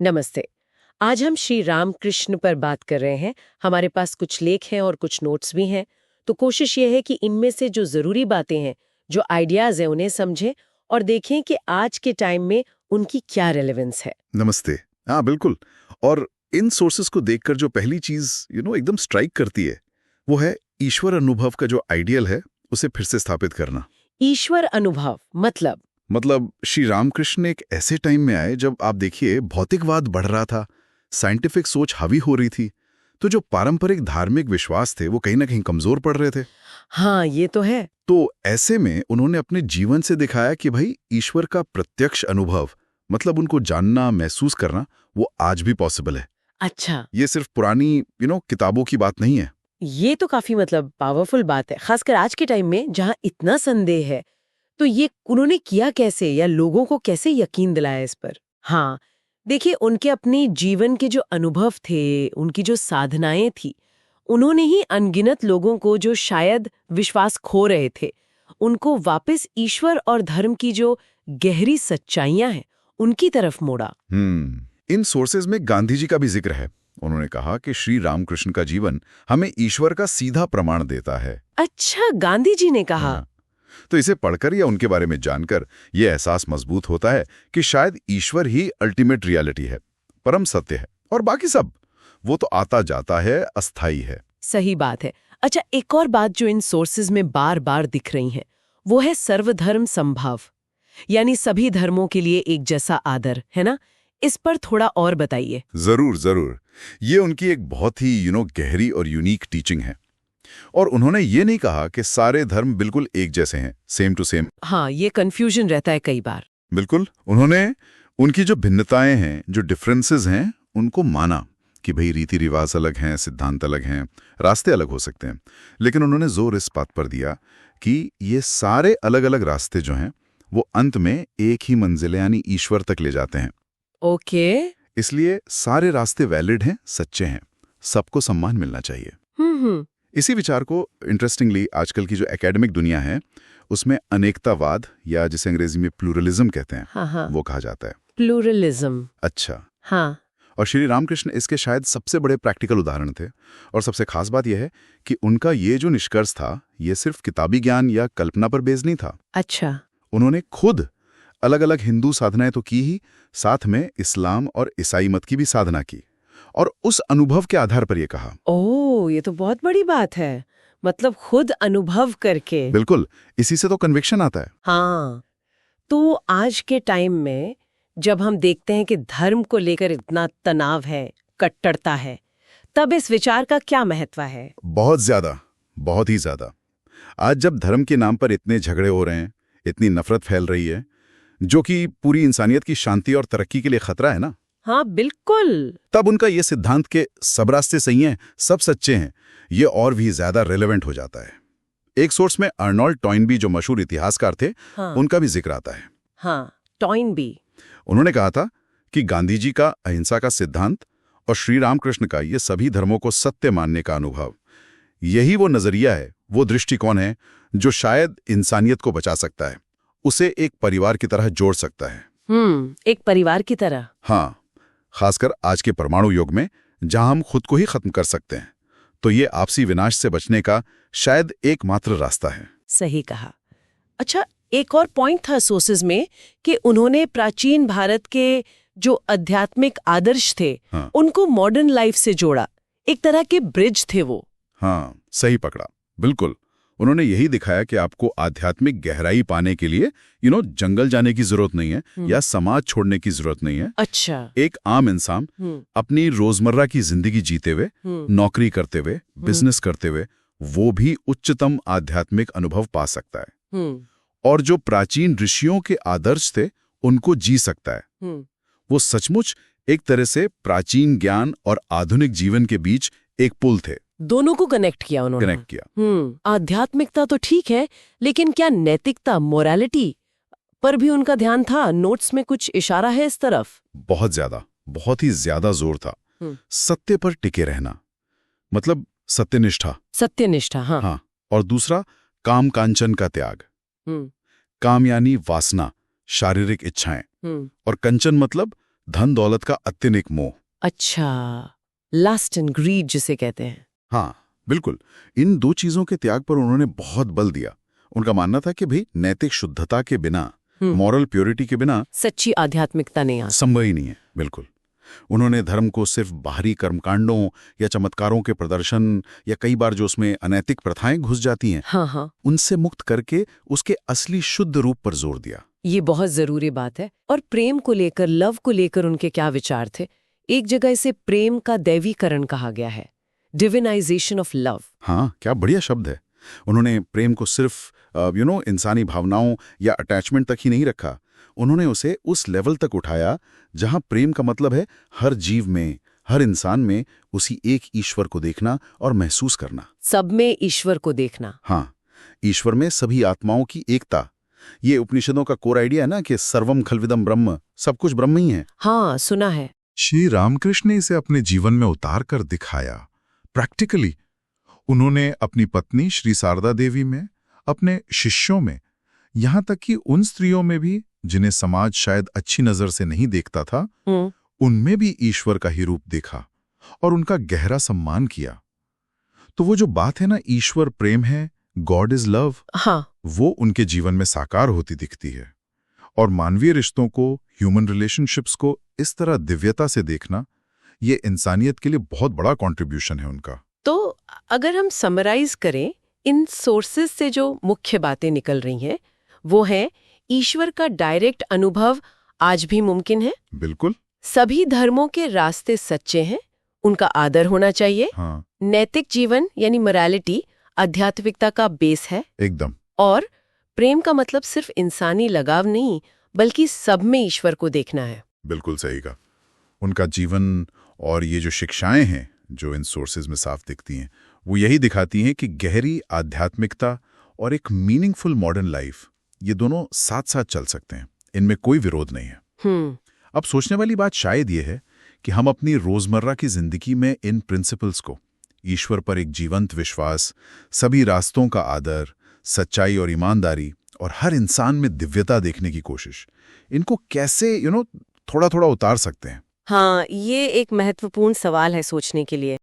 नमस्ते। आज हम श्री रामकृष्ण पर बात कर रहे हैं। हमारे पास कुछ लेख हैं और कुछ नोट्स भी हैं। तो कोशिश ये है कि इनमें से जो जरूरी बातें हैं, जो आइडियाज हैं, उन्हें समझें और देखें कि आज के टाइम में उनकी क्या रेलेवेंस है। नमस्ते। हाँ, बिल्कुल। और इन सोर्सेस को देखकर जो पहली चीज एकदम स्ट्राइक करती है, वो है ईश्वर अनुभव का जो आइडियल है, उसे फिर से स्थापित करना। ईश्वर अनुभव मतलब श्री रामकृष्ण एक ऐसे टाइम में आए जब आप देखिए भौतिकवाद बढ़ रहा था, साइंटिफिक सोच हावी हो रही थी, तो जो पारंपरिक धार्मिक विश्वास थे वो कहीं ना कहीं कमजोर पड़ रहे थे। हाँ, ये तो है। तो ऐसे में उन्होंने अपने जीवन से दिखाया कि भाई ईश्वर का प्रत्यक्ष अनुभव, मतलब उनको जानना, महसूस करना, वो आज भी पॉसिबल है। अच्छा, ये सिर्फ पुरानी किताबों की बात नहीं है। ये तो काफी पावरफुल बात है, खासकर आज के टाइम में जहाँ इतना संदेह है। तो ये उन्होंने किया कैसे, या लोगों को कैसे यकीन दिलाया इस पर? हाँ, देखिए, उनके अपने जीवन के जो अनुभव थे, उनकी जो साधनाएं थी, उन्होंने ही अनगिनत लोगों को जो शायद विश्वास खो रहे थे, उनको वापस ईश्वर और धर्म की जो गहरी सच्चाइयां हैं, उनकी तरफ मोड़ा। इन सोर्सेज में गांधी जी का भी जिक्र है। उन्होंने कहा कि श्री रामकृष्ण का जीवन हमें ईश्वर का सीधा प्रमाण देता है। अच्छा, गांधी जी ने कहा। हाँ। तो इसे पढ़कर या उनके बारे में जानकर यह एहसास मजबूत होता है कि शायद ईश्वर ही अल्टीमेट रियलिटी है, परम सत्य है, और बाकी सब वो तो आता जाता है, अस्थाई है। सही बात है। अच्छा, एक और बात जो इन सोर्सेज में बार बार दिख रही है, वो है सर्वधर्म संभाव, यानी सभी धर्मों के लिए एक जैसा आदर, है ना? इस पर थोड़ा और बताइए। जरूर जरूर। ये उनकी एक बहुत ही गहरी और यूनिक टीचिंग है। और उन्होंने ये नहीं कहा कि सारे धर्म बिल्कुल एक जैसे हैं, सेम टू सेम। हाँ, ये कंफ्यूजन रहता है कई बार। बिल्कुल। उन्होंने उनकी जो भिन्नताएं हैं, जो डिफरेंसेस हैं, उनको माना कि भाई रीति रिवाज अलग हैं, सिद्धांत अलग हैं, रास्ते अलग हो सकते हैं, लेकिन उन्होंने जोर इस बात पर दिया कि ये सारे अलग अलग रास्ते जो हैं वो अंत में एक ही मंजिल यानी ईश्वर तक ले जाते हैं। ओके। इसलिए सारे रास्ते वैलिड हैं, सच्चे हैं, सबको सम्मान मिलना चाहिए। इसी विचार को इंटरेस्टिंगली आजकल की जो एकेडमिक दुनिया है, उसमें अनेकतावाद, या जिसे अंग्रेजी में प्लूरलिज्म कहते हैं, हाँ, वो कहा जाता है। प्लूरलिज्म। अच्छा। हाँ। और श्री रामकृष्ण इसके शायद सबसे बड़े प्रैक्टिकल उदाहरण थे। और सबसे खास बात यह है कि उनका ये जो निष्कर्ष था, ये सिर्फ किताबी ज्ञान या कल्पना पर बेस्ड नहीं था। अच्छा। उन्होंने खुद अलग अलग हिंदू साधनाएं तो की ही, साथ में इस्लाम और ईसाई मत की भी साधना की, और उस अनुभव के आधार पर यह कहा। ओह, ये तो बहुत बड़ी बात है। मतलब खुद अनुभव करके। बिल्कुल, इसी से तो कन्विक्शन आता है। हाँ। तो आज के टाइम में जब हम देखते हैं कि धर्म को लेकर इतना तनाव है, कट्टरता है, तब इस विचार का क्या महत्व है? बहुत ज्यादा, बहुत ही ज्यादा। आज जब धर्म के नाम पर इतने झगड़े हो रहे हैं, इतनी नफरत फैल रही है, जो कि पूरी इंसानियत की शांति और तरक्की के लिए खतरा है ना, हाँ बिल्कुल। तब उनका ये सिद्धांत के सब रास्ते सही हैं, सब सच्चे हैं, ये और भी ज्यादा रेलेवेंट हो जाता है। एक सोर्स में अर्नोल्ड टॉइनबी, जो मशहूर इतिहासकार थे, हाँ। उनका भी जिक्र आता है। हाँ, टॉइनबी। उन्होंने कहा था कि गांधी जी का अहिंसा का सिद्धांत और श्री रामकृष्ण का ये सभी धर्मों को सत्य मानने का अनुभव, यही वो नजरिया है, वो दृष्टिकोण है जो शायद इंसानियत को बचा सकता है, उसे एक परिवार की तरह जोड़ सकता है। एक परिवार की तरह। हाँ, खासकर आज के परमाणु युग में, जहां हम खुद को ही खत्म कर सकते हैं, तो ये आपसी विनाश से बचने का शायद एकमात्र रास्ता है। सही कहा। अच्छा, एक और पॉइंट था सोर्सेज में कि उन्होंने प्राचीन भारत के जो आध्यात्मिक आदर्श थे, हाँ। उनको मॉडर्न लाइफ से जोड़ा। एक तरह के ब्रिज थे वो। हाँ, सही पकड़ा। बिल्कुल, उन्होंने यही दिखाया कि आपको आध्यात्मिक गहराई पाने के लिए जंगल जाने की जरूरत नहीं है, या समाज छोड़ने की जरूरत नहीं है। अच्छा। एक आम इंसान अपनी रोजमर्रा की जिंदगी जीते हुए, नौकरी करते हुए, बिजनेस करते हुए, वो भी उच्चतम आध्यात्मिक अनुभव पा सकता है। और जो प्राचीन ऋषियों के आदर्श थे, उनको जी सकता है। वो सचमुच एक तरह से प्राचीन ज्ञान और आधुनिक जीवन के बीच एक पुल थे। दोनों को कनेक्ट किया उन्होंने। कनेक्ट किया। आध्यात्मिकता तो ठीक है, लेकिन क्या नैतिकता, मोरालिटी पर भी उनका ध्यान था? नोट्स में कुछ इशारा है इस तरफ? बहुत ज्यादा, बहुत ही ज्यादा जोर था। सत्य पर टिके रहना, मतलब सत्यनिष्ठा। सत्यनिष्ठा, हाँ। हाँ। और दूसरा, काम कांचन का त्याग। काम यानी वासना, शारीरिक इच्छाएं, और कंचन मतलब धन दौलत का अत्यधिक मोह। अच्छा, लस्ट एंड ग्रीड जिसे कहते हैं। हाँ बिल्कुल, इन दो चीजों के त्याग पर उन्होंने बहुत बल दिया। उनका मानना था कि भाई नैतिक शुद्धता के बिना, मॉरल प्योरिटी के बिना सच्ची आध्यात्मिकता नहीं आ संभव ही नहीं है। बिल्कुल, उन्होंने धर्म को सिर्फ बाहरी कर्मकांडों या चमत्कारों के प्रदर्शन या कई बार जो उसमें अनैतिक प्रथाएं घुस जाती हैं, हाँ, उनसे मुक्त करके उसके असली शुद्ध रूप पर जोर दिया। ये बहुत जरूरी बात है। और प्रेम को लेकर, लव को लेकर उनके क्या विचार थे? एक जगह इसे प्रेम का दैवीकरण कहा गया है, डिविनाइजेशन ऑफ लव। हाँ, क्या बढ़िया शब्द है। उन्होंने प्रेम को सिर्फ इंसानी भावनाओं या अटैचमेंट तक ही नहीं रखा। उन्होंने उसे उस लेवल तक उठाया जहां प्रेम का मतलब है हर जीव में, हर इंसान में उसी एक ईश्वर को देखना और महसूस करना। सब में ईश्वर को देखना। हाँ, ईश्वर में सभी आत्माओं की एकता। ये उपनिषदों का कोर आइडिया है ना कि सर्वम खलविदम ब्रह्म, सब कुछ ब्रह्म ही है। हाँ, सुना है। श्री रामकृष्ण ने इसे अपने जीवन में उतार कर दिखाया प्रैक्टिकली। उन्होंने अपनी पत्नी श्री शारदा देवी में, अपने शिष्यों में, यहाँ तक कि उन स्त्रियों में भी जिन्हें समाज शायद अच्छी नजर से नहीं देखता था, उनमें भी ईश्वर का ही रूप देखा और उनका गहरा सम्मान किया। तो वो जो बात है ना, ईश्वर प्रेम है, गॉड इज लव, हाँ, वो उनके जीवन में साकार होती दिखती है। और मानवीय रिश्तों को, ह्यूमन रिलेशनशिप्स को इस तरह दिव्यता से देखना, ये इंसानियत के लिए बहुत बड़ा कंट्रीब्यूशन है उनका। तो अगर हम समराइज करें, इन सोर्सेज से जो मुख्य बातें निकल रही हैं, वो है ईश्वर का डायरेक्ट अनुभव आज भी मुमकिन है। बिल्कुल। सभी धर्मों के रास्ते सच्चे हैं, उनका आदर होना चाहिए। हाँ, नैतिक जीवन यानी मोरालिटी आध्यात्मिकता का बेस है एकदम। और प्रेम का मतलब सिर्फ इंसानी लगाव नहीं, बल्कि सब में ईश्वर को देखना है। बिल्कुल सही कहा। उनका जीवन और ये जो शिक्षाएं हैं जो इन सोर्सेज में साफ दिखती हैं, वो यही दिखाती हैं कि गहरी आध्यात्मिकता और एक मीनिंगफुल मॉडर्न लाइफ, ये दोनों साथ साथ चल सकते हैं। इनमें कोई विरोध नहीं है। अब सोचने वाली बात शायद ये है कि हम अपनी रोजमर्रा की जिंदगी में इन प्रिंसिपल्स को, ईश्वर पर एक जीवंत विश्वास, सभी रास्तों का आदर, सच्चाई और ईमानदारी और हर इंसान में दिव्यता देखने की कोशिश, इनको कैसे थोड़ा थोड़ा उतार सकते हैं। हाँ, ये एक महत्वपूर्ण सवाल है सोचने के लिए।